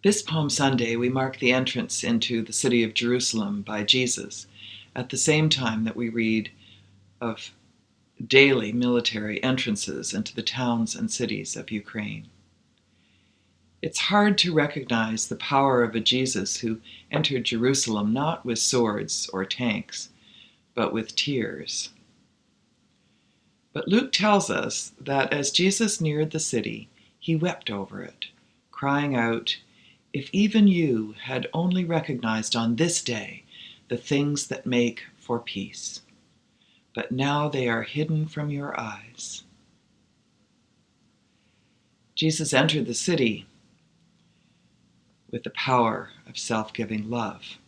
This Palm Sunday, we mark the entrance into the city of Jerusalem by Jesus, at the same time that we read of daily military entrances into the towns and cities of Ukraine. It's hard to recognize the power of a Jesus who entered Jerusalem not with swords or tanks, but with tears. But Luke tells us that as Jesus neared the city, he wept over it, crying out, "If even you had only recognized on this day the things that make for peace, but now they are hidden from your eyes." Jesus entered the city with the power of self-giving love.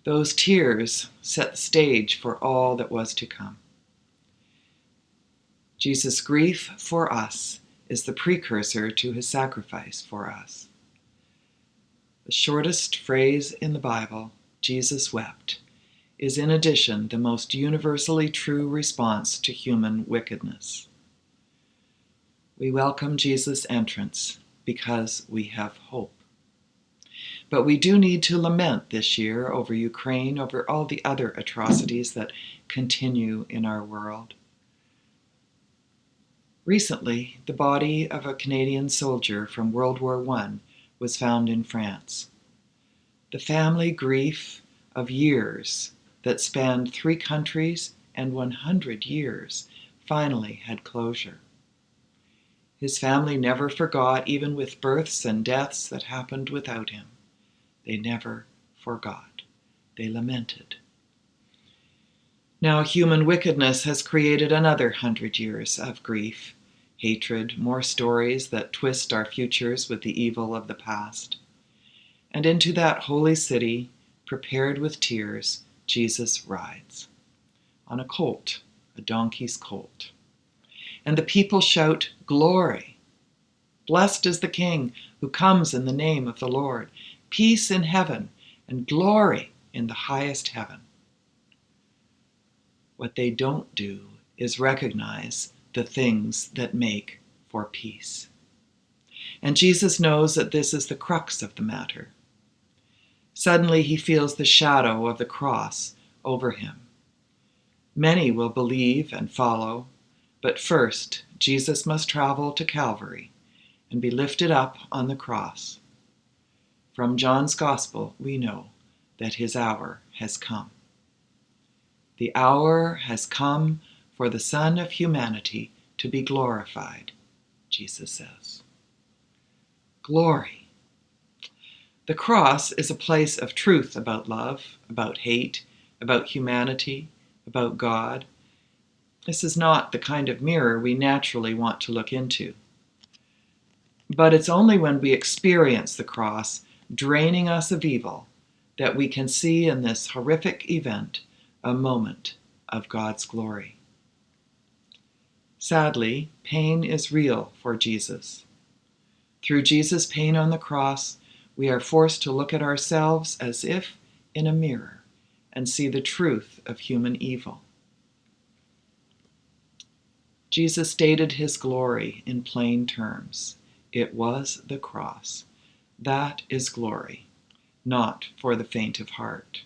Those tears set the stage for all that was to come. Jesus' grief for us is the precursor to his sacrifice for us. The shortest phrase in the Bible, Jesus wept, is in addition the most universally true response to human wickedness. We welcome Jesus' entrance because we have hope. But we do need to lament this year over Ukraine, over all the other atrocities that continue in our world. Recently, the body of a Canadian soldier from World War I was found in France. The family grief of years that spanned 3 countries and 100 years finally had closure. His family never forgot, even with births and deaths that happened without him. They never forgot. They lamented. Now, human wickedness has created another 100 years of grief, hatred, more stories that twist our futures with the evil of the past. And into that holy city, prepared with tears, Jesus rides on a colt, a donkey's colt. And the people shout, "Glory! Blessed is the King who comes in the name of the Lord. Peace in heaven and glory in the highest heaven." What they don't do is recognize the things that make for peace. And Jesus knows that this is the crux of the matter. Suddenly he feels the shadow of the cross over him. Many will believe and follow, but first Jesus must travel to Calvary and be lifted up on the cross. From John's Gospel, we know that his hour has come. The hour has come for the Son of Humanity to be glorified, Jesus says. Glory. The cross is a place of truth about love, about hate, about humanity, about God. This is not the kind of mirror we naturally want to look into. But it's only when we experience the cross draining us of evil that we can see in this horrific event a moment of God's glory. Sadly, pain is real for Jesus. Through Jesus' pain on the cross, we are forced to look at ourselves as if in a mirror and see the truth of human evil. Jesus stated his glory in plain terms. It was the cross. That is glory, not for the faint of heart.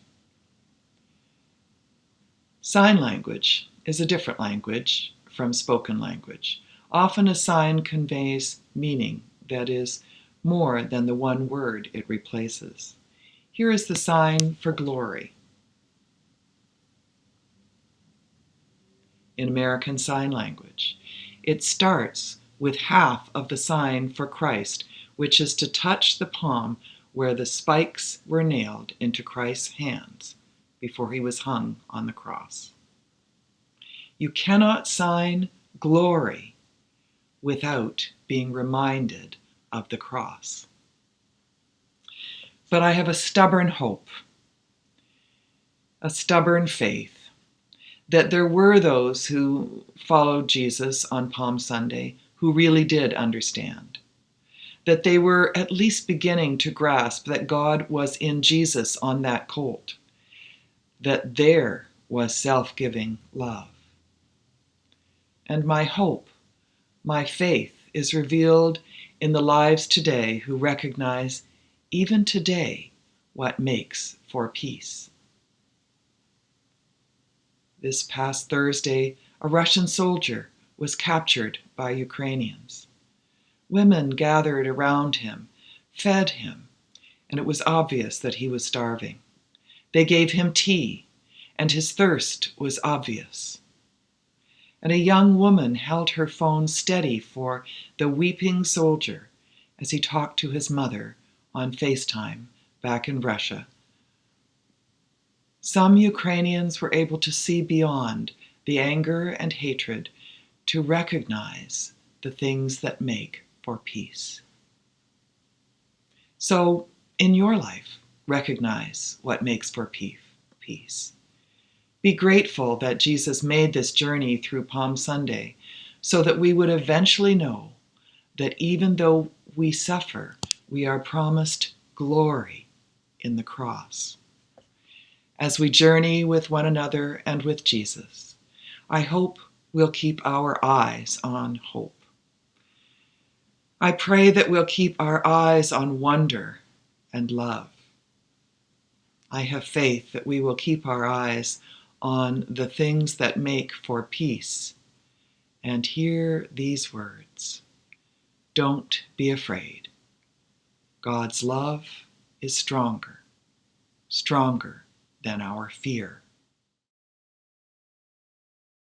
Sign language is a different language from spoken language. Often a sign conveys meaning that is more than the one word it replaces. Here is the sign for glory. In American Sign Language, it starts with half of the sign for Christ, which is to touch the palm where the spikes were nailed into Christ's hands before he was hung on the cross. You cannot sign glory without being reminded of the cross. But I have a stubborn hope, a stubborn faith, that there were those who followed Jesus on Palm Sunday who really did understand, that they were at least beginning to grasp that God was in Jesus on that colt, that there was self-giving love. And my hope, my faith, is revealed in the lives today who recognize, even today, what makes for peace. This past Thursday, a Russian soldier was captured by Ukrainians. Women gathered around him, fed him, and it was obvious that he was starving. They gave him tea, and his thirst was obvious. And a young woman held her phone steady for the weeping soldier as he talked to his mother on FaceTime back in Russia. Some Ukrainians were able to see beyond the anger and hatred to recognize the things that make for peace. So, in your life, recognize what makes for peace. Be grateful that Jesus made this journey through Palm Sunday so that we would eventually know that even though we suffer, we are promised glory in the cross. As we journey with one another and with Jesus, I hope we'll keep our eyes on hope. I pray that we'll keep our eyes on wonder and love. I have faith that we will keep our eyes on the things that make for peace and hear these words: don't be afraid. God's love is stronger than our fear.